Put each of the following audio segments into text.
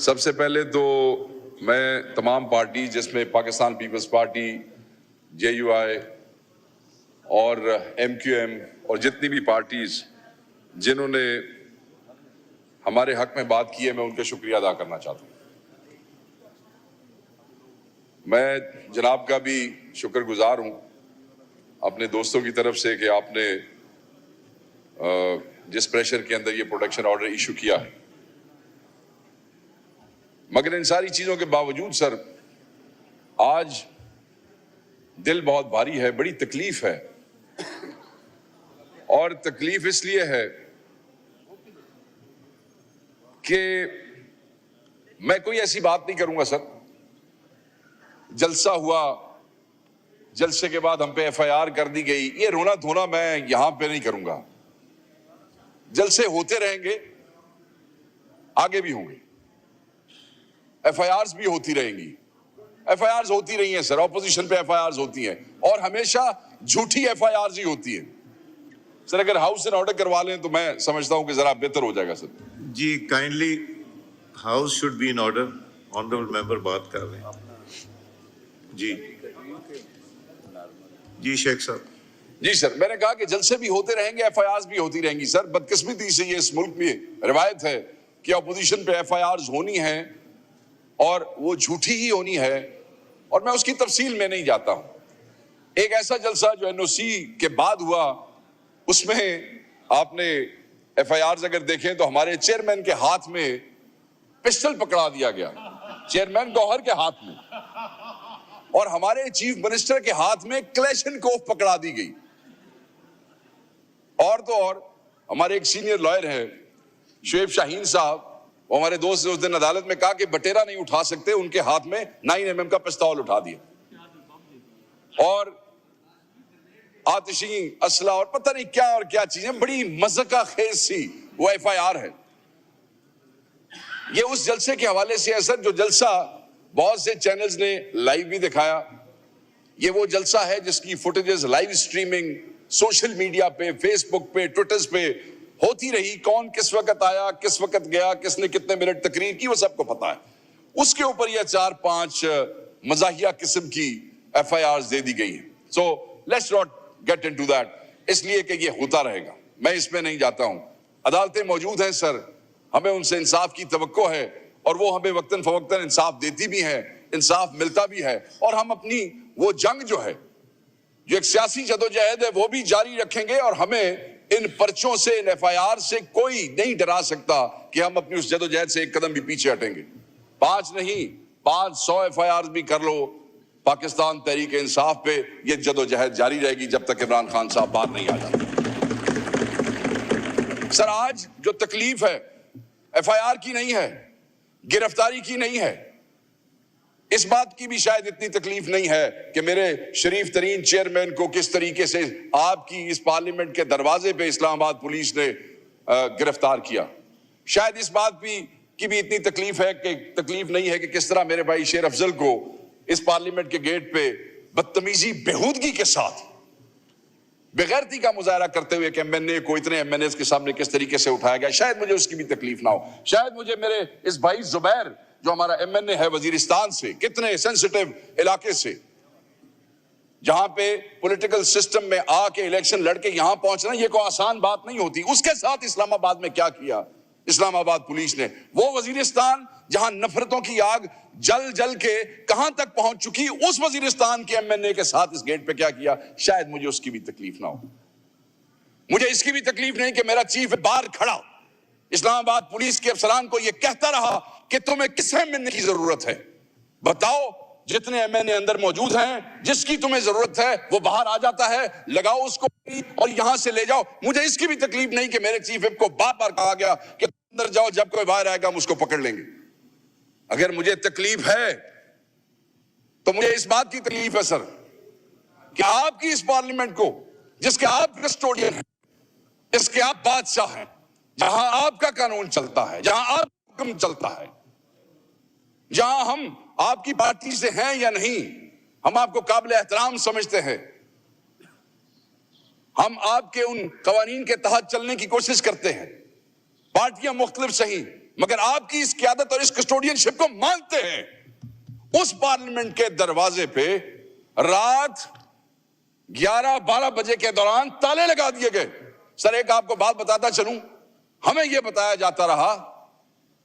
سب سے پہلے تو میں تمام پارٹی جس میں Pakistan Peoples Party, J U I اور ایم کیو ایم اور جتنی بھی پارٹیز جنہوں نے ہمارے حق میں بات کی ہے، میں ان کا شکریہ ادا کرنا چاہتا ہوں۔ میں جناب کا بھی شکر گزار ہوں اپنے دوستوں کی طرف سے کہ آپ نے جس پریشر کے اندر یہ پروٹیکشن آرڈر ایشو کیا ہے، مگر ان ساری چیزوں کے باوجود سر آج دل بہت بھاری ہے، بڑی تکلیف ہے، اور تکلیف اس لیے ہے کہ میں کوئی ایسی بات نہیں کروں گا سر۔ جلسہ ہوا، جلسے کے بعد ہم پہ ایف آئی آر کر دی گئی، یہ رونا دھونا میں یہاں پہ نہیں کروں گا۔ جلسے ہوتے رہیں گے، آگے بھی ہوں گے، ایف آئی آرز بھی ہوتی رہیں گی، ایف آئی آرز ہوتی رہی ہیں سر، اپوزیشن پہ ایف آئی آرز ہوتی ہیں اور ہمیشہ جھوٹی ایف آئی آرز ہی ہوتی ہیں سر۔ اگر ہاؤس ان آرڈر کروا لیں تو میں سمجھتا ہوں کہ ذرا بہتر ہو جائے گا سر۔ جی kindly house should be in order. Honourable member بات کر رہے ہیں۔ جی شیخ صاحب۔ جی سر، میں نے کہا کہ جلسے بھی ہوتے رہیں گے، ایف آئی آرز بھی ہوتی رہیں گی سر۔ بدقسمتی سے یہ اس ملک میں روایت ہے کہ اپوزیشن پہ ایف آئی آرز ہونی ہیں اور وہ جھوٹی ہی ہونی ہے، اور میں اس کی تفصیل میں نہیں جاتا ہوں۔ ایک ایسا جلسہ جو این او سی کے بعد ہوا، اس میں آپ نے ایف آئی آرز اگر دیکھیں تو ہمارے چیئرمین کے ہاتھ میں پسٹل پکڑا دیا گیا، چیئرمین گوہر کے ہاتھ میں، اور ہمارے چیف منسٹر کے ہاتھ میں کلیشنکوف پکڑا دی گئی۔ اور تو اور ہمارے ایک سینئر لائر ہیں شعیب شاہین صاحب، وہ ہمارے دوست نے اس دن عدالت میں کہا کہ بٹیرا نہیں اٹھا سکتے، ان کے ہاتھ میں 9 mm کا پستول اٹھا دیا، اور آتشی اسلحہ اور پتہ نہیں کیا اور کیا چیزیں، بڑی مذاق خیز سی وہ ایف آئی آر ہے۔ یہ اس جلسے کے حوالے سے ہے سر، جو جلسہ بہت سے چینلز نے لائیو بھی دکھایا۔ یہ وہ جلسہ ہے جس کی footages live streaming social media پہ، فیس بک پہ، ٹویٹرز پہ ہوتی رہی۔ کون کس وقت آیا، کس وقت گیا، کس نے کتنے منٹ تقریر کی، وہ سب کو پتا ہے۔ اس کے اوپر یہ 4-5 مزاحیہ قسم کی ایف آئی آرز دے دی گئی ہیں۔ So let's not get into that, اس لیے کہ یہ ہوتا رہے گا، میں اس میں نہیں جاتا ہوں۔ عدالتیں موجود ہیں سر، ہمیں ان سے انصاف کی توقع ہے، اور وہ ہمیں وقتاً فوقتاً انصاف دیتی بھی ہیں، انصاف ملتا بھی ہے، اور ہم اپنی وہ جنگ جو ہے، جو ایک سیاسی جدوجہد ہے، وہ بھی جاری رکھیں گے، اور ہمیں ان پرچوں سے، ان ایف آئی آر سے کوئی نہیں ڈرا سکتا کہ ہم اپنی اس جدوجہد سے ایک قدم بھی پیچھے ہٹیں گے۔ 5 نہیں 500 ایف آئی آر بھی کر لو، پاکستان تحریک انصاف پہ یہ جدوجہد جاری رہے گی جب تک عمران خان صاحب باہر نہیں آ جاتے۔ سر آج جو تکلیف ہے ایف آئی آر کی نہیں ہے، گرفتاری کی نہیں ہے، اس بات کی بھی شاید اتنی تکلیف نہیں ہے کہ میرے شریف ترین چیئرمین کو کس طریقے سے آپ کی اس پارلیمنٹ کے دروازے پہ اسلام آباد پولیس نے گرفتار کیا۔ شاید اس بات کی بھی اتنی تکلیف نہیں ہے کہ کس طرح میرے بھائی شیر افضل کو اس پارلیمنٹ کے گیٹ پہ بدتمیزی، بےہودگی کے ساتھ، بغیرتی کا مظاہرہ کرتے ہوئے کہ ایم این اے کو اتنے ایم این ایز کے سامنے کس طریقے سے اٹھایا گیا، شاید مجھے اس کی بھی تکلیف نہ ہو۔ شاید مجھے میرے اس بھائی زبیر جو ہمارا ایم این اے ہے وزیرستان سے، کتنے سینسٹیو علاقے سے، جہاں پہ پولیٹیکل سسٹم میں آ کے الیکشن لڑ کے یہاں پہنچنا یہ کوئی آسان بات نہیں ہوتی، اس کے ساتھ اسلام آباد میں کیا کیا اسلام آباد پولیس نے، وہ وزیرستان جہاں نفرتوں کی آگ جل جل کے کہاں تک پہنچ چکی، اس وزیرستان کے ایم این اے کے ساتھ اس گیٹ پہ کیا کیا، شاید مجھے اس کی بھی تکلیف نہ ہو۔ مجھے اس کی بھی تکلیف نہیں کہ میرا چیف باہر کھڑا اسلام آباد پولیس کے افسران کو یہ کہتا رہا کہ تمہیں کس ایم این اے کی ضرورت ہے، بتاؤ، جتنے ایم این اے اندر موجود ہیں، جس کی تمہیں ضرورت ہے وہ باہر آ جاتا ہے، لگاؤ اس کو اور یہاں سے لے جاؤ۔ مجھے اس کی بھی تکلیف نہیں کہ میرے چیف وپ کو بار بار کہا گیا کہ اندر جاؤ، جب کوئی باہر آئے گا ہم اس کو پکڑ لیں گے۔ اگر مجھے تکلیف ہے تو مجھے اس بات کی تکلیف ہے سر کہ آپ کی اس پارلیمنٹ کو، جس کے آپ کسٹوڈین ہیں، جس کے آپ بادشاہ ہیں، جہاں آپ کا قانون چلتا ہے، جہاں آپ کا حکم چلتا ہے، جہاں ہم آپ کی پارٹی سے ہیں یا نہیں، ہم آپ کو قابل احترام سمجھتے ہیں، ہم آپ کے ان قوانین کے تحت چلنے کی کوشش کرتے ہیں، پارٹیاں مختلف صحیح مگر آپ کی اس قیادت اور اس کسٹوڈین شپ کو مانتے ہیں. اس پارلیمنٹ کے دروازے پہ رات 11-12 بجے کے دوران تالے لگا دیے گئے. سر ایک آپ کو بات بتاتا چلوں, ہمیں یہ بتایا جاتا رہا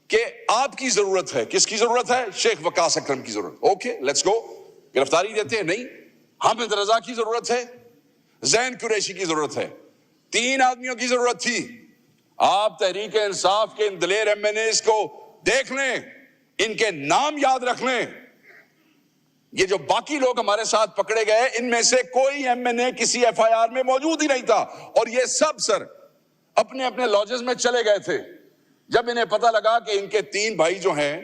کہ آپ کی ضرورت ہے. کس کی ضرورت ہے؟ شیخ وقاص اکرم کی ضرورت. اوکے لیٹس گو, گرفتاری دیتے ہیں. نہیں, حامد رضا کی ضرورت ہے, زین قریشی کی ضرورت ہے, 3 آدمیوں کی ضرورت تھی. آپ تحریک انصاف کے ان دلیر ایم این ایز کو دیکھ لیں, ان کے نام یاد رکھ لیں. یہ جو باقی لوگ ہمارے ساتھ پکڑے گئے, ان میں سے کوئی ایم این اے کسی ایف آئی آر میں موجود ہی نہیں تھا, اور یہ سب سر اپنے اپنے لاجز میں چلے گئے تھے. جب انہیں پتا لگا کہ ان کے 3 بھائی جو ہیں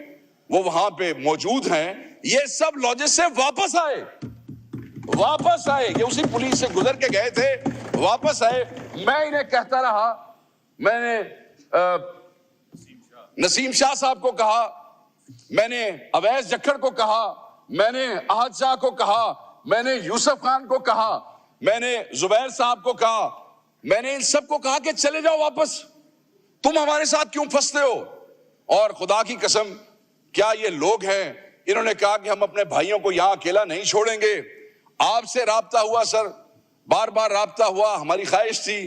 وہ وہاں پہ موجود ہیں, یہ سب لاجز سے واپس آئے. یہ اسی پولیس سے گزر کے گئے تھے, واپس آئے. میں انہیں کہتا رہا, میں نے نسیم شاہ صاحب کو کہا, میں نے اویس جکھڑ کو کہا, میں نے احد شاہ کو کہا, میں نے یوسف خان کو کہا, میں نے زبیر صاحب کو کہا, میں نے ان سب کو کہا کہ چلے جاؤ واپس, تم ہمارے ساتھ کیوں پھنستے ہو؟ اور خدا کی قسم کیا یہ لوگ ہیں, انہوں نے کہا کہ ہم اپنے بھائیوں کو یہاں اکیلا نہیں چھوڑیں گے. آپ سے رابطہ ہوا سر, بار بار رابطہ ہوا. ہماری خواہش تھی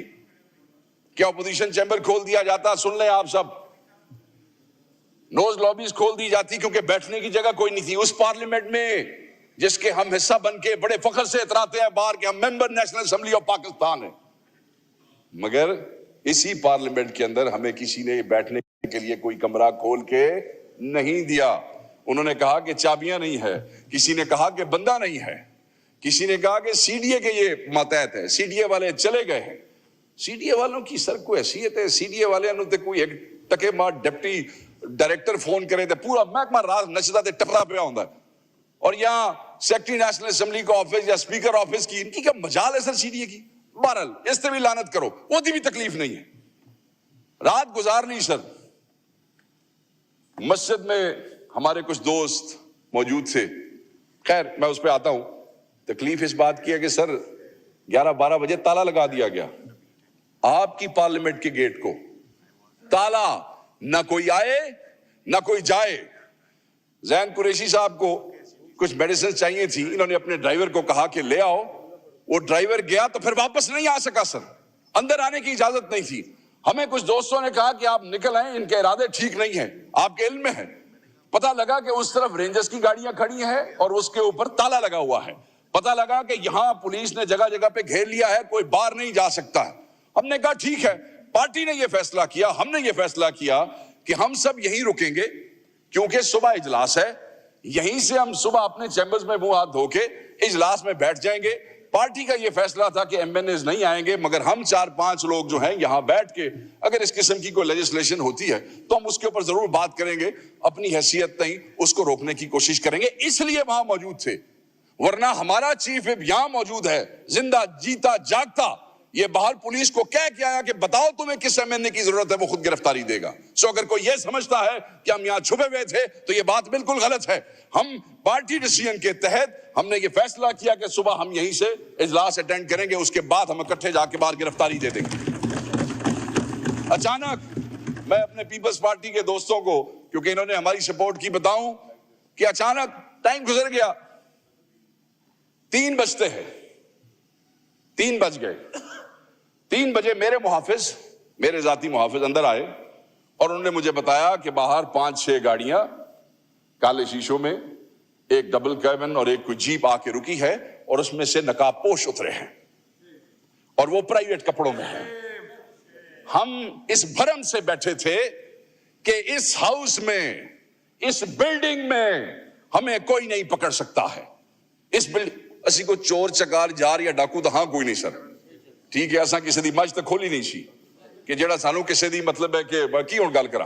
کہ اپوزیشن چیمبر کھول دیا جاتا. سن لیں آپ سب, نوز لابیز کھول دی جاتی, کیونکہ بیٹھنے کی جگہ کوئی نہیں تھی اس پارلیمنٹ میں جس کے ہم حصہ بن کے بڑے فخر سے اتراتے ہیں باہر کہ ہم ممبر نیشنل اسمبلی آف پاکستان ہیں. مگر اسی پارلیمنٹ کے اندر ہمیں کسی نے بیٹھنے کے لیے کوئی کمرہ کھول کے نہیں دیا. انہوں نے کہا کہ چابیاں نہیں ہے, کسی نے کہا کہ بندہ نہیں ہے, کسی نے کہا کہ سی ڈی اے کے یہ ماتحت ہے. سی ڈی اے والے چلے گئے ہیں. سی ڈی اے والوں کی سر کوئی حیثیت ہے؟ سی ڈی اے والے نے کوئی ایک ٹکے مار ڈپٹی ڈائریکٹر فون کرے تھے, پورا محکمہ راز نچتا تے ٹپرا پیا ہوندا ہے. اور یہاں سیکرٹری نیشنل اسمبلی کا آفس یا اسپیکر آفس کی, ان کی کیا مجال ہے سر سی ڈی اے کی؟ بہرحال اس سے بھی لعنت کرو, وہ بھی تکلیف نہیں ہے. رات گزارنی سر. مسجد میں ہمارے کچھ دوست موجود تھے, خیر میں اس پہ آتا ہوں. تکلیف اس بات کی ہے کہ سر 11-12 بجے تالا لگا دیا گیا آپ کی پارلیمنٹ کے گیٹ کو. تالا, نہ کوئی آئے نہ کوئی جائے. زین قریشی صاحب کو کچھ میڈیسن چاہیے تھی, انہوں نے اپنے ڈرائیور کو کہا کہ لے آؤ. وہ ڈرائیور گیا تو پھر واپس نہیں آ سکا سر, اندر آنے کی اجازت نہیں تھی. ہمیں کچھ دوستوں نے کہا کہ آپ نکل آئیں, ان کے ارادے ٹھیک نہیں ہیں, آپ کے علم میں ہے. پتہ لگا کہ اس طرف رینجرز کی گاڑیاں کھڑی ہیں اور اس کے اوپر تالا لگا ہوا ہے. پتہ لگا کہ یہاں پولیس نے جگہ جگہ پہ گھیر لیا ہے, کوئی باہر نہیں جا سکتا ہے. ہم نے کہا ٹھیک ہے, پارٹی نے یہ فیصلہ کیا, ہم نے یہ فیصلہ کیا کہ ہم سب یہیں رکیں گے, کیونکہ صبح اجلاس ہے. یہیں سے ہم صبح اپنے چیمبرز میں منہ ہاتھ دھو کے اجلاس میں بیٹھ جائیں گے. پارٹی کا یہ فیصلہ تھا کہ ایم این ایز نہیں آئیں گے, مگر ہم 4-5 لوگ جو ہیں یہاں بیٹھ کے اگر اس قسم کی کوئی لیجسلیشن ہوتی ہے تو ہم اس کے اوپر ضرور بات کریں گے. اپنی حیثیت نہیں, اس کو روکنے کی کوشش کریں گے, اس لیے وہاں موجود تھے. ورنہ ہمارا چیف وپ یہاں موجود ہے, زندہ جیتا جاگتا. یہ باہر پولیس کو کہہ کے آیا کہ بتاؤ تمہیں کس ایم این اے کی ضرورت ہے, وہ خود گرفتاری دے گا. سو اگر کوئی یہ سمجھتا ہے کہ ہم یہاں چھپے ہوئے تھے تو یہ بات بالکل غلط ہے. ہم پارٹی ڈیسیژن کے تحت ہم نے یہ فیصلہ کیا کہ صبح ہم یہیں سے اجلاس اٹینڈ کریں گے, اس کے بعد ہم اکٹھے جا کے باہر گرفتاری دے دیں گے. اچانک میں اپنے پیپلز پارٹی کے دوستوں کو, کیونکہ انہوں نے ہماری سپورٹ کی, بتاؤں کہ اچانک ٹائم گزر گیا, 3 بجتے ہیں, 3 بج گئے. 3 بجے میرے محافظ, میرے ذاتی محافظ اندر آئے اور انہوں نے مجھے بتایا کہ باہر 5-6 گاڑیاں کالے شیشوں میں, ایک ڈبل کیبن اور ایک کوئی جیپ آ کے رکی ہے, اور اس میں سے نقاب پوش اترے ہیں اور وہ پرائیویٹ کپڑوں میں ہیں. ہم اس بھرم سے بیٹھے تھے کہ اس ہاؤس میں, اس بلڈنگ میں ہمیں کوئی نہیں پکڑ سکتا ہے. اس بلڈنگ اسی کو چور چکار جار یا ڈاکو تو ہاں کوئی نہیں سر, ٹھیک ہے. اساں کسی دی مجھ تے کھولی نہیں سی کہ جڑا سانو کسی دی مطلب ہے کہ باقی ہوں گل کرا,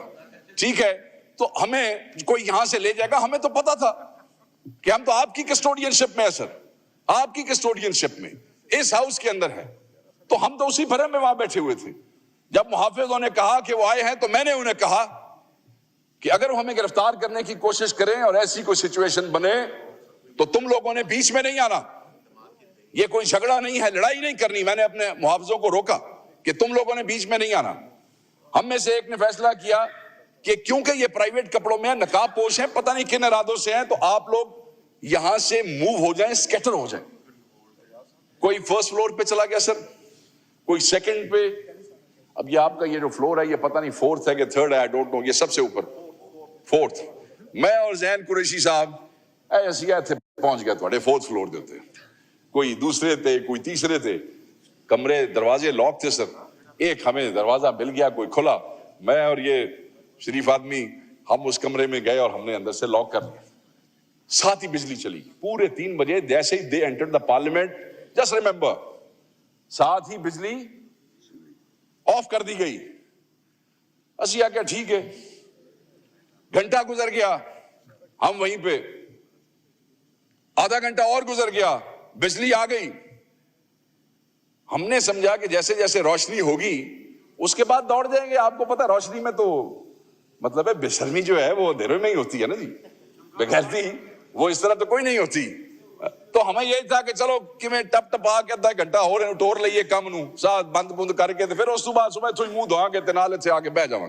ٹھیک ہے. تو ہمیں کوئی یہاں سے لے جائے گا, ہمیں تو پتا تھا کہ ہم تو آپ کی کسٹوڈین شپ میں ہے سر, آپ کی کسٹوڈین شپ میں اس ہاؤس کے اندر ہے. تو ہم تو اسی بھرم میں وہاں بیٹھے ہوئے تھے. جب محافظوں نے کہا کہ وہ آئے ہیں تو میں نے انہیں کہا کہ اگر وہ ہمیں گرفتار کرنے کی کوشش کریں اور ایسی کوئی سچویشن بنے تو تم لوگوں نے بیچ میں نہیں آنا. یہ کوئی جھگڑا نہیں ہے, لڑائی نہیں کرنی. میں نے اپنے محافظوں کو روکا کہ تم لوگوں نے بیچ میں نہیں آنا. ہم میں سے ایک نے فیصلہ کیا کہ کیونکہ یہ پرائیویٹ کپڑوں میں ہیں, نقاب پوش ہیں, پتہ نہیں کن ارادوں سے ہیں, تو آپ لوگ یہاں سے موو ہو جائیں, اسکیٹر ہو جائیں. کوئی فرسٹ فلور پہ چلا گیا سر, کوئی سیکنڈ پہ. اب یہ آپ کا یہ جو فلور ہے یہ پتہ نہیں فورتھ ہے کہ تھرڈ ہے, آئی ڈونٹ نو, یہ سب سے اوپر فورتھ. میں اور زین قریشی صاحب ایسے تھے پہنچ گئے تھوڑے فورتھ فلور دے ہوتے, کوئی دوسرے تھے, کوئی تیسرے تھے. کمرے دروازے لاک تھے سر. ایک ہمیں دروازہ مل گیا, کوئی کھلا, میں اور یہ شریف آدمی ہم اس کمرے میں گئے اور ہم نے اندر سے لاک کر لیا. ساتھ ہی بجلی چلی پورے 3 بجے, جیسے ہی دے انٹرڈ دا پارلیمنٹ, جسٹ ریمبر, ساتھ ہی بجلی آف کر دی گئی. اسی کیا ٹھیک ہے, گھنٹہ گزر گیا, ہم وہیں پہ, آدھا گھنٹہ اور گزر گیا, بجلی آ گئی. ہم نے سمجھا کہ جیسے جیسے روشنی ہوگی اس کے بعد دوڑ جائیں گے. آپ کو پتا روشنی میں تو مطلب ہے بے شرمی جو ہے وہ اندھیرے میں ہی ہوتی ہے نا جی, بغیرتی وہ اس طرح تو کوئی نہیں ہوتی. تو ہمیں یہی تھا کہ چلو کیویں ٹپ ٹپ آ کے ادھا گھنٹہ ہو رہے ٹور لئیے کم نو ساتھ بند بند کر کے, پھر اس صبح تھوڑی منہ دھوا کے نال اتنے آ کے بہ جاؤں.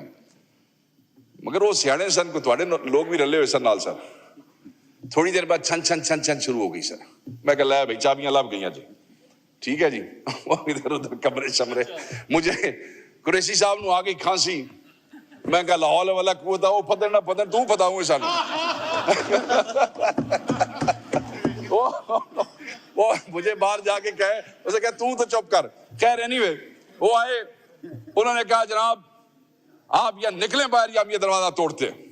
مگر وہ سیانے سن کو تھوڑے لوگ بھی رلے ہوئے سن نال سر. تھوڑی دیر بعد چھن چھن چھن چھن شروع ہو گئی سر. میں کہ لے بھائی چابیاں لب گئی جی, ٹھیک ہے جی. ادھر ادھر کمرے شمرے, مجھے قریشی صاحب نو آ گئی کھانسی. میں کہا لا حول ولا قوت, وہ پتن نہ پتن تو پتاؤں سانو. وہ مجھے باہر جا کے کہے, اسے کہا تو چپ کر. خیر اینیوے وہ آئے, انہوں نے کہا جناب آپ یا نکلیں باہر یا ہم یہ دروازہ توڑتے ہیں.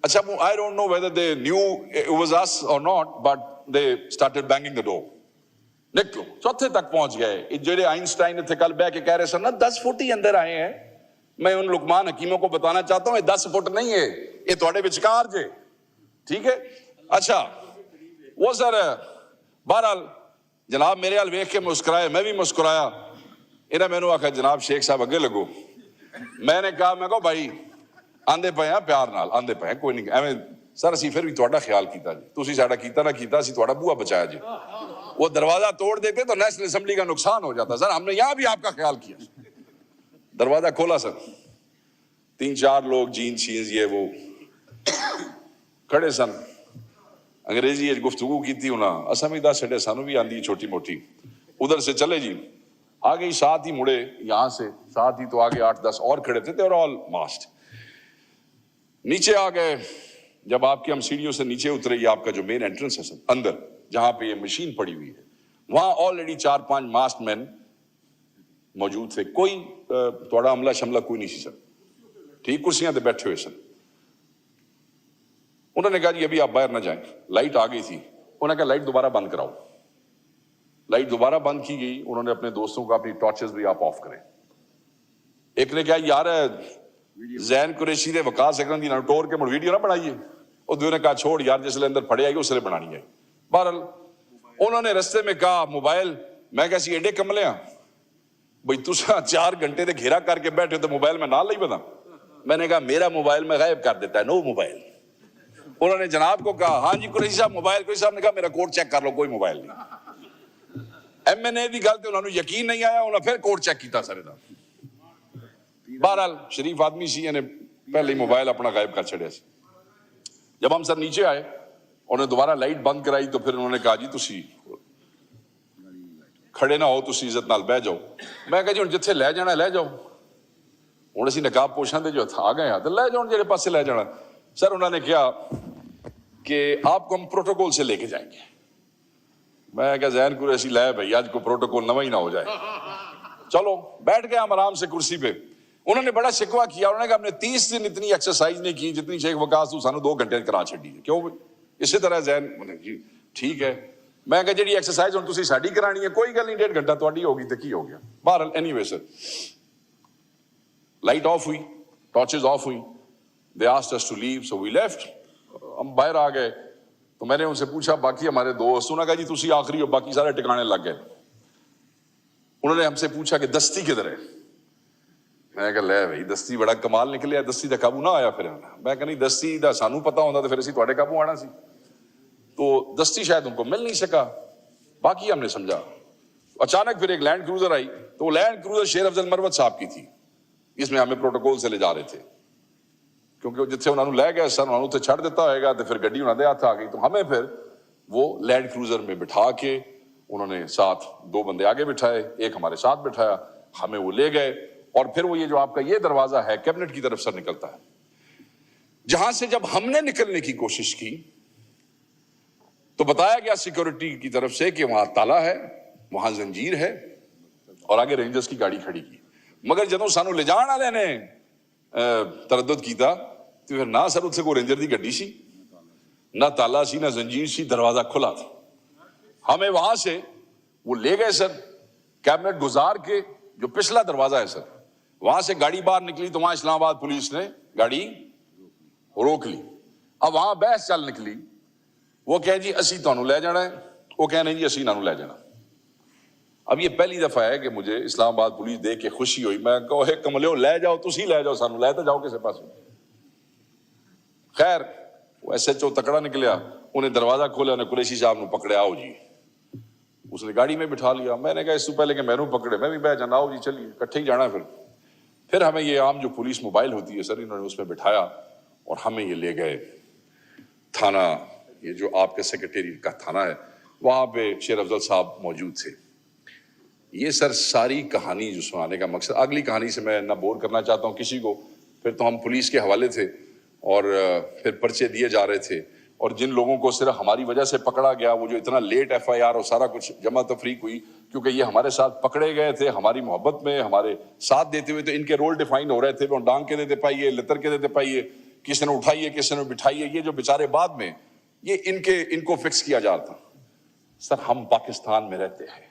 اچھا I don't know whether they knew it was us or not, but they started banging the door. نکلو, چوتھے تک پہنچ گئے. جڑے آئنسٹائن تھے کل بہ کے کہہ رہے سر نا 10 فٹ ہی اندر آئے ہیں. میں ان لقمان حکیموں کو بتانا چاہتا ہوں یہ 10 فٹ نہیں ہے, یہ تھوڑے وچکار جے, ٹھیک ہے. اچھا وہ سر بہرحال جناب میرے حال ویکھ کے مسکرائے, میں بھی مسکرایا. انہیں میں نے آخیا جناب شیخ صاحب اگے لگو. میں نے کہا میں کہو بھائی آندے پے ہیں پیار نال, آندے پے ہیں کوئی نہیں. ایویں سر اسی پھر بھی تھوڑا خیال کیتا جی, تسی ساڈا کیتا نہ کیتا اسی تھوڑا بوا بچایا جی. وہ دروازہ توڑ دیتے تو نیشنل اسمبلی کا نقصان ہو جاتا. سر ہم نے یہاں بھی آپ کا خیال کیا. دروازہ کھولا سر, 3-4 لوگ جینز شینز یہ وہ کھڑے سن. انگریزی گفتگو کی تھی انہاں, اساں بھی دس چھڑے, سانو بھی آندی چھوٹی موٹی. ادھر سے چلے جی, آگے ہی ساتھ ہی مڑے یہاں سے, ساتھ ہی تو آگے 8-10 اور کھڑے تھے, اور آل ماسٹ. نیچے آ گئے. جب آپ کے ہم سیڑھیوں سے نیچے اترے, یہ آپ کا جو مین انٹرنس ہے سر اندر جہاں پہ یہ مشین پڑی ہوئی ہے, وہاں آلریڈی 4-5 ماسٹ مین موجود تھے. کوئی تھوڑا عملہ شملہ کوئی نہیں سی سر, ٹھیک, کرسیاں تے بیٹھے ہوئے سر. انہوں نے کہا جی ابھی آپ باہر نہ جائیں. لائٹ آ گئی تھی, انہوں نے کہا لائٹ دوبارہ بند کراؤ. لائٹ دوبارہ بند کی گئی. انہوں نے اپنے دوستوں کو اپنی ٹارچز بھی آپ آف کریں. ایک نے کہا یار زین قریشی دے وقار سکرن دی ٹور کے مڑ ویڈیو نہ بنائیے. اور دوسرے نے کہا چھوڑ یار جس لے اندر پڑے آئی اس لے بنانی ہے. بہرحال انہوں نے رستے میں کہا موبائل, میں کہا سی ایڈے کملے ہیں بھئی تسا 4 گھنٹے دے گھیرا کر کے بیٹھے تو موبائل میں نہ لئی بتا. میں نے کہا میرا موبائل میں غائب کر دیتا ہے, نو موبائل. انہوں نے جناب کو کہا ہاں جی قریشی صاحب موبائل. قریشی صاحب نے کہا میرا کوڈ چیک کر لو, کوئی موبائل نہیں. ایم این اے دی گل تے انہوں نے یقین نہیں آیا, انہوں نے پھر کوڈ چیک کیتا سارے دا. بہرحال شریف آدمی سی, نے پہلے ہی موبائل اپنا غائب کر چھڑیا سی. جب ہم سر نیچے آئے, انہوں نے دوبارہ لائٹ بند کرائی, تو پھر انہوں نے کہا جی تسی کھڑے نہ ہو, تسی عزت نال بہ جاؤ. میں کہا جی ہن جتھے لے جانا لے جاؤ. ہن اسی نقاب پوشاں دے جو آ گئے ہیں تے لے جاؤ جڑے پاسے لے جانا. سر انہوں نے کہا کہ آپ کو ہم پروٹوکول سے لے کے جائیں گے. میں کہا زین قریشی لے بھائی آج کو پروٹوکول نہ ہی نہ ہو جائے. چلو بیٹھ گئے ہم آرام سے کرسی پہ. انہوں نے بڑا شکوہ کیا, انہوں نے کہا ہم نے 30 دن اتنی ایکسرسائز نہیں کی جتنی شیخ وقاص تو سانو 2 گھنٹے کرا چھڈی. کیوں اسی طرح زین جی ٹھیک ہے. میں کہا جڑی ایکسرسائز ہن تسی ساڈی کرانی ہے, کوئی گل نہیں, 1.5 گھنٹہ تہاڈی ہوگی تے کی ہو گیا. بہرحال anyway sir light off ہوئی, ٹارچز آف ہوئی. They asked us to leave, so we left. ہم باہر آ گئے تو میں نے ان سے پوچھا باقی ہمارے دوست, انہوں نے کہا جی تسی آخری ہو, باقی سارے ٹکانے لگ گئے. انہوں نے ہم سے پوچھا کہ دستی کدھر ہے. میں کہا لے بھائی دستی بڑا کمال نکلیا, دستی دا قابو نہ آیا. پھر میں کہا نہیں دستی دا سانو پتا ہوندا تو پھر اسی تواڈے قابو آنا سی. تو دستی شاید ان کو مل نہیں سکا. باقی ہم نے سمجھا. اچانک پھر ایک لینڈ کروزر آئی, تو وہ لینڈ کروزر شیر افضل مروت صاحب کی تھی. اس میں ہمیں پروٹوکول سے لے جا رہے تھے کیونکہ جتنے انہوں نے لے گئے سر انہوں نے چھڑ دیتا ہوئے گا تو پھر گڈی انہوں نے ہاتھ آ گئی تو ہمیں پھر وہ لینڈ کروزر میں بٹھا کے انہوں نے ساتھ 2 بندے آگے بٹھائے ایک ہمارے ساتھ بٹھایا ہمیں وہ لے گئے اور پھر وہ یہ جو آپ کا یہ دروازہ ہے کیبنٹ کی طرف سر نکلتا ہے جہاں سے جب ہم نے نکلنے کی کوشش کی تو بتایا گیا سیکورٹی کی طرف سے کہ وہاں تالا ہے وہاں زنجیر ہے اور آگے رینجرز کی گاڑی کھڑی کی مگر جدوں سانو لے جان والے نے تردد کیتا تو پھر نہ سر اتنے کوئی رینجر دی گڈی سی نہ تالا سی نہ زنجیر سی دروازہ کھلا تھا ہمیں وہاں سے وہ لے گئے سر کیبنٹ گزار کے جو پچھلا دروازہ ہے سر وہاں سے گاڑی باہر نکلی تو وہاں اسلام آباد پولیس نے گاڑی روک لی اب وہاں بحث چل نکلی وہ کہیں جی اسی تانوں لے جانا ہے وہ کہیں نہیں جی اسی نانوں لے جانا اب یہ پہلی دفعہ ہے کہ مجھے اسلام آباد پولیس دیکھ کے خوشی ہوئی میں کہو ہے کملیو لے جاؤ تسی لے جاؤ سانوں لے تو جاؤ کسے پاس خیر وہ ایس ایچ او تکڑا نکلیا انہیں دروازہ کھولا انہیں قریشی صاحب نو پکڑے آؤ جی اس نے گاڑی میں بٹھا لیا میں نے کہا اس سے پہلے کہ میں نو پکڑے میں بھی بہ جانا آؤ جی چلیے کٹھے ہی جانا پھر ہمیں یہ عام جو پولیس موبائل ہوتی ہے سر انہوں نے اس میں بٹھایا اور ہمیں یہ لے گئے تھانہ یہ جو آپ کے سیکرٹریٹ کا تھانہ ہے وہاں پہ شیر افضل صاحب موجود تھے یہ سر ساری کہانی جو سنانے کا مقصد اگلی کہانی سے میں نہ بور کرنا چاہتا ہوں کسی کو پھر تو ہم پولیس کے حوالے تھے اور پھر پرچے دیے جا رہے تھے اور جن لوگوں کو صرف ہماری وجہ سے پکڑا گیا وہ جو اتنا لیٹ ایف آئی آر اور سارا کچھ جمع تفریق ہوئی کیونکہ یہ ہمارے ساتھ پکڑے گئے تھے ہماری محبت میں ہمارے ساتھ دیتے ہوئے تو ان کے رول ڈیفائن ہو رہے تھے وہ ڈانگ کے دیتے پائیے لتر کے دیتے پائیے کسی نے اٹھائیے کسی نے بٹھائیے یہ جو بیچارے بعد میں یہ ان کو فکس کیا جاتا سر ہم پاکستان میں رہتے ہیں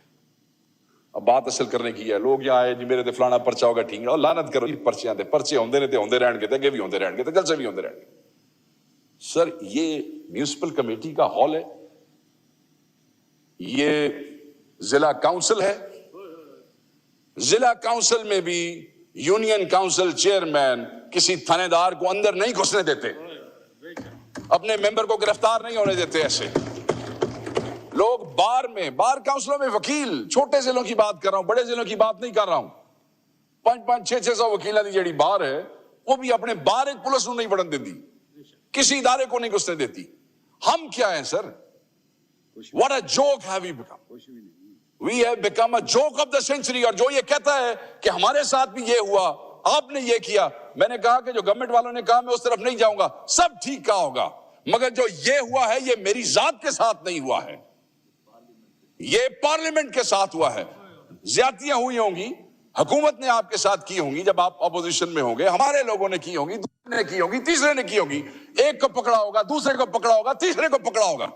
اب بات اصل کرنے کی ہے لوگ یہاں آئے جی میرے تے فلانا پرچہ ہوگا ٹھیک ہے اور لعنت کرو پرچے آتے پرچے ہوندے نے تے ہوندے رہن گے تے اگے بھی ہوندے رہن گے تے جلسے بھی ہوندے رہن گے سر یہ میونسپل کمیٹی کا ہال ہے یہ ضلع کاؤنسل ہے ضلع کاؤنسل میں بھی یونین کاؤنسل چیئرمین کسی تھانے دار کو اندر نہیں گھسنے دیتے اپنے ممبر کو گرفتار نہیں ہونے دیتے ایسے لوگ بار کاؤنسلوں میں وکیل چھوٹے ضلعوں کی بات کر رہا ہوں بڑے ضلعوں کی بات نہیں کر رہا ہوں 500-600 وکیلوں کی جڑی بار ہے وہ بھی اپنے بار ایک پولیس نو نہیں بڑھن دیتی کسی ادارے کو نہیں گھسنے دیتی ہم کیا ہیں سر what a joke have we become we have become a joke of the century اور جو یہ کہتا ہے کہ ہمارے ساتھ بھی یہ ہوا آپ نے یہ کیا میں نے کہا کہ جو گورنمنٹ والوں نے کہا میں اس طرف نہیں جاؤں گا سب ٹھیک کہا ہوگا مگر جو یہ ہوا ہے یہ میری ذات کے ساتھ نہیں ہوا ہے یہ پارلیمنٹ کے ساتھ ہوا ہے زیادتیاں ہوئی ہوں گی حکومت نے آپ کے ساتھ کی ہوں گی جب آپ اپوزیشن میں ہوں گے ہمارے لوگوں نے کی ہوں گی دوسرے نے کی ہوں گی تیسرے نے کی ہوں گی ایک کو پکڑا ہوگا دوسرے کو پکڑا ہوگا تیسرے کو پکڑا ہوگا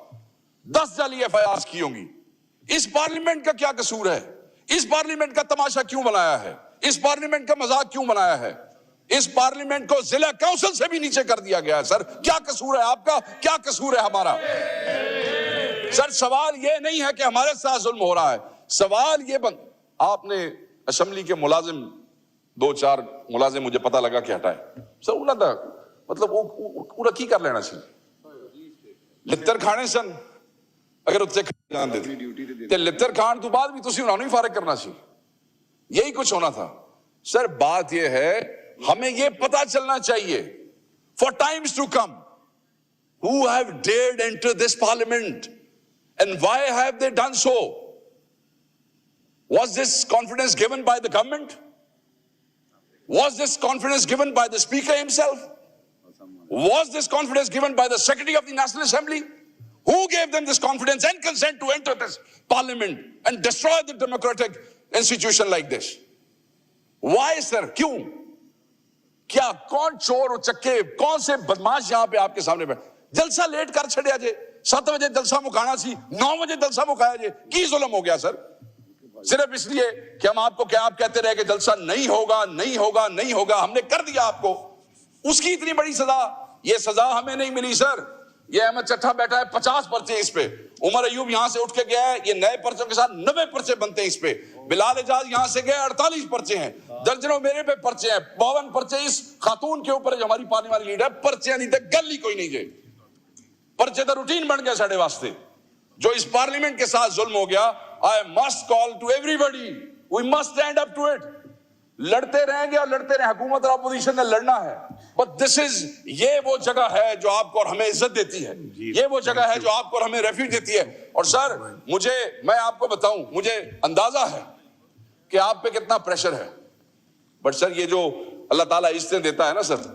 10 جعلی ایف آئی آر کی ہوں گی اس پارلیمنٹ کا کیا قصور ہے اس پارلیمنٹ کا تماشا کیوں بنایا ہے اس پارلیمنٹ کا مذاق کیوں بنایا ہے اس پارلیمنٹ کو ضلع کونسل سے بھی نیچے کر دیا گیا ہے سر کیا قصور ہے آپ کا کیا قصور ہے ہمارا سر سوال یہ نہیں ہے کہ ہمارے ساتھ ظلم ہو رہا ہے سوال یہ آپ نے اسمبلی کے ملازم 2-4 ملازم مجھے پتا لگا کہ ہٹائے سر انہوں نے مطلب انہوں کی کر لینا سی لتر کھانے سن اگر اتنے جان دیتے لتر کھان تو بعد بھی تسی انہوں نے فارغ کرنا سی یہی کچھ ہونا تھا سر بات یہ ہے ہمیں یہ پتا چلنا چاہیے for times to come who have dared enter this parliament and why have they done so was this confidence given by the government was this confidence given by the speaker himself was this confidence given by the secretary of the National Assembly who gave them this confidence and consent to enter this parliament and destroy the democratic institution like this why sir کیوں کیا کون چور چکے کون سے بدماش یہاں پہ آپ کے سامنے بیٹھے جلسہ لیٹ کر چھڑیا جے 7 بجے جلسہ مکانا سی 9 بجے جلسہ مکایا جے کی ظلم ہو گیا سر صرف اس لیے کہ ہم آپ کو کیا آپ کہتے رہے کہ جلسہ نہیں ہوگا نہیں ہوگا نہیں ہوگا ہم نے کر دیا آپ کو اس کی اتنی بڑی سزا یہ سزا ہمیں نہیں ملی سر یہ احمد چٹھا بیٹھا ہے 50 پرچے اس پہ عمر ایوب یہاں سے اٹھ کے گیا ہے یہ نئے پرچوں کے ساتھ 90 پرچے بنتے ہیں اس پہ بلال اعجاز یہاں سے گئے 48 پرچے ہیں درجنوں میرے پہ پرچے ہیں 52 پرچے اس خاتون کے اوپر جو ہماری پارلیمانی لیڈر ہے پرچے نہیں تھے گل ہی کوئی نہیں جے پرچے تو روٹین بن گیا ساڑھے واسطے جو اس پارلیمنٹ کے ساتھ ظلم ہو گیا I must call to everybody we must stand up to it لڑتے رہیں گے اور لڑتے رہیں, حکومت اور اپوزیشن نے لڑنا ہے, بٹ دس از, یہ وہ جگہ ہے جو آپ کو اور ہمیں عزت دیتی ہے, یہ وہ جگہ ہے جو آپ کو اور ہمیں ریفیوج دیتی ہے. اور سر میں آپ کو بتاؤں, مجھے اندازہ ہے کہ آپ پہ کتنا پریشر ہے, بٹ سر یہ جو اللہ تعالیٰ عزتیں دیتا ہے نا سر,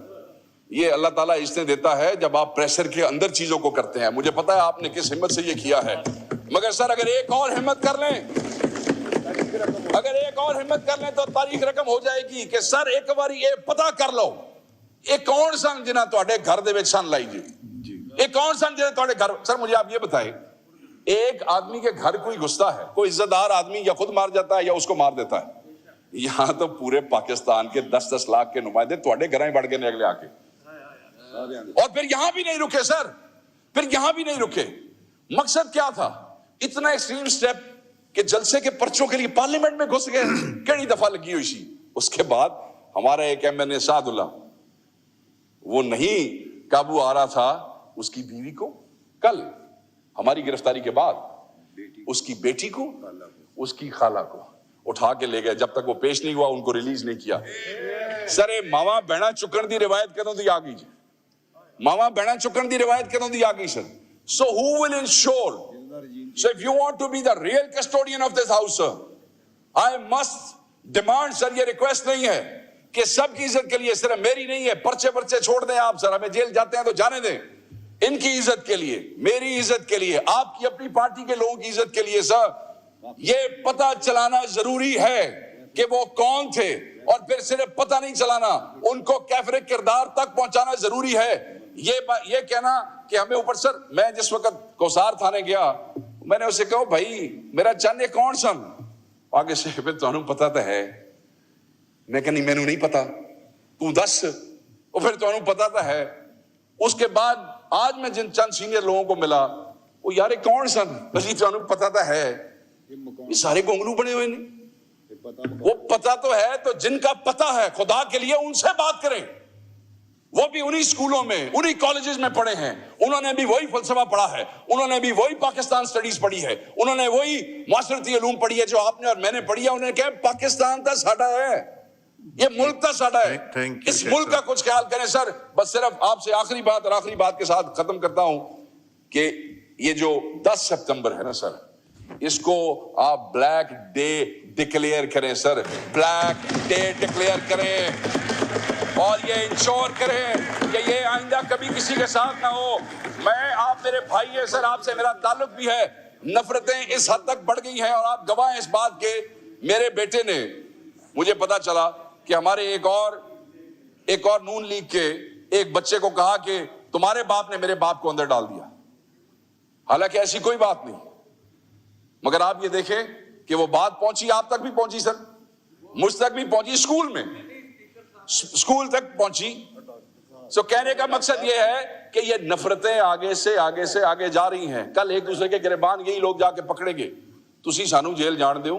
یہ اللہ تعالیٰ عزتیں دیتا ہے جب آپ پریشر کے اندر چیزوں کو کرتے ہیں. مجھے پتا ہے آپ نے کس ہمت سے یہ کیا ہے, مگر سر اگر ایک اور ہمت کر لیں, اگر ایک اور ہمت کر لیں تو تاریخ رقم ہو جائے گی کہ سر ایک باری یہ پتا کر لو یہ کون سن جنہاں تواڈے گھر دے وچ سن لائی جی, یہ کون سن جنہاں تواڈے گھر. سر مجھے آپ یہ بتائیں, ایک آدمی کے گھر کوئی گھستا ہے, کوئی عزت دار آدمی یا خود مار جاتا ہے یا اس کو مار دیتا ہے. یہاں تو پورے پاکستان کے 10-10 لاکھ کے نمائندے تواڈے گھراں بڑھ گئے نے اگلے آ کے, اور پھر یہاں بھی نہیں رکے سر, پھر یہاں بھی نہیں رکے. مقصد کیا تھا اتنا ایکسٹریم سٹیپ کہ جلسے کے پرچوں کے لیے پارلیمنٹ میں گھس گئے, کئی دفعہ لگی ہوئی سی. اس کے بعد ہمارا ایک MNA سعد اللہ, وہ نہیں قابو آ رہا تھا, اس کی بیوی کو کل ہماری گرفتاری کے بعد اس کی بیٹی کو, اس کی خالہ کو اٹھا کے لے گئے. جب تک وہ پیش نہیں ہوا ان کو ریلیز نہیں کیا. سر ماما بہنا چکن دی روایت کدوں دی آ گئی جی, ماما بہنا چکن دی روایت کدوں دی آ گئی سر. So who will ensure? So if you want to be the real custodian of this house, sir, I must demand, sir, یہ ریکویسٹ نہیں ہے کہ سب کی عزت کے لیے, صرف میری نہیں ہے, پرچے چھوڑ دیں آپ سر, ہمیں جیل جاتے ہیں تو جانے دیں. ان کی عزت کے لیے, میری عزت کے لیے, آپ کی اپنی پارٹی کے لوگوں کی عزت کے لیے سر یہ پتہ چلانا ضروری ہے کہ وہ کون تھے, اور پھر صرف پتہ نہیں چلانا, ان کو کیفر کردار تک پہنچانا ضروری ہے. یہ کہنا کہ ہمیں اوپر, سر میں جس وقت کوسار تھانے گیا میں نے اسے کہا بھائی میرا چند یہ کون سن, آگے سے پھر تمہیں پتا تو ہے, میں کہ نہیں مینوں نہیں پتا, تو دس, اور پھر تمہیں پتا تو ہے. اس کے بعد آج میں جن چند سینئر لوگوں کو ملا, وہ یار کون سن, بس تمہیں پتا تو ہے, یہ سارے گونگلو بنے ہوئے نہیں. وہ پتا تو ہے, تو جن کا پتا ہے خدا کے لیے ان سے بات کریں. وہ بھی انہی سکولوں میں, انہی کالجز میں پڑھے ہیں, انہوں نے بھی وہی فلسفہ پڑھا ہے, انہوں نے بھی وہی پاکستان سٹڈیز پڑھی ہے, انہوں نے وہی معاشرتی علوم پڑھی ہے جو آپ نے اور میں نے پڑھی ہے. انہوں نے کہا پاکستان تا ساڈا ہے, یہ ملک تا ساڈا ہے, اس ملک کا کچھ خیال کریں سر. بس صرف آپ سے آخری بات, اور آخری بات کے ساتھ ختم کرتا ہوں کہ یہ جو 10 سپتمبر ہے نا سر, اس کو آپ بلیک ڈے ڈکلیئر کریں سر, بلیک ڈے ڈکلیئر کریں, اور یہ انشور کریں کہ یہ آئندہ کبھی کسی کے ساتھ نہ ہو. میں, آپ میرے بھائی ہیں سر, آپ سے میرا تعلق بھی ہے, نفرتیں اس حد تک بڑھ گئی ہیں, اور آپ گواہ ہیں اس بات کے. میرے بیٹے نے, مجھے پتا چلا کہ ہمارے ایک اور نون لیگ کے ایک بچے کو کہا کہ تمہارے باپ نے میرے باپ کو اندر ڈال دیا, حالانکہ ایسی کوئی بات نہیں. مگر آپ یہ دیکھیں کہ وہ بات پہنچی, آپ تک بھی پہنچی سر, مجھ تک بھی پہنچی, اسکول میں, اسکول تک پہنچی. سو کہنے کا مقصد یہ ہے کہ یہ نفرتیں آگے سے آگے جا رہی ہیں. کل ایک دوسرے کے گریبان یہی لوگ جا کے پکڑیں گے, تسی سانو جیل جان دیو,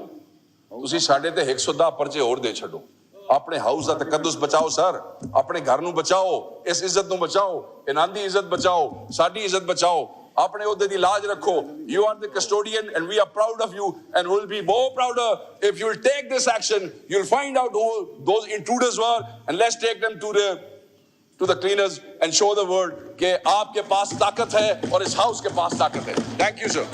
تسی ساڈے تے 110 پرچے اور دے چھڈو. اپنے ہاؤس دا تقدس بچاؤ سر, اپنے گھر نو بچاؤ, اس عزت نو بچاؤ, انہاں دی عزت بچاؤ, ساڈی عزت بچاؤ, اپنے عہدے دی لاج رکھو. You are the custodian and we are proud of you, and we'll be more prouder if you'll take this action. You'll find out who those intruders were, and let's take them to the cleaners and show the world کہ آپ کے پاس طاقت ہے اور اس house کے پاس طاقت ہے. Thank you sir.